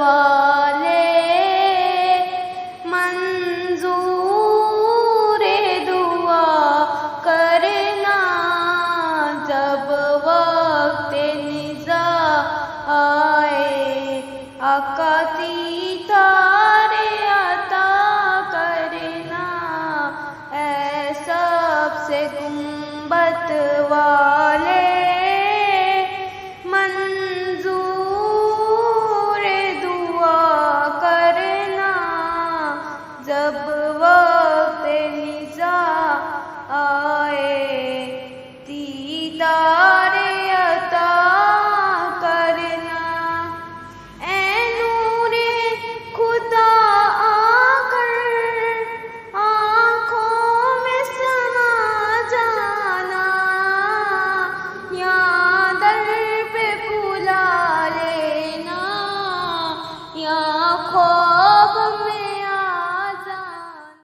والے منظور دعا کرنا جب وقت نزاع آئے آقا دیدارِ عطا کرنا اے سب سے گنبد والے منظور دعا کرنا جب وقت نزاع آئے دیدار عطا کرنا اے نور خدا آ کر آنکھوں میں سما جانا یا در پہ بلا لینا یا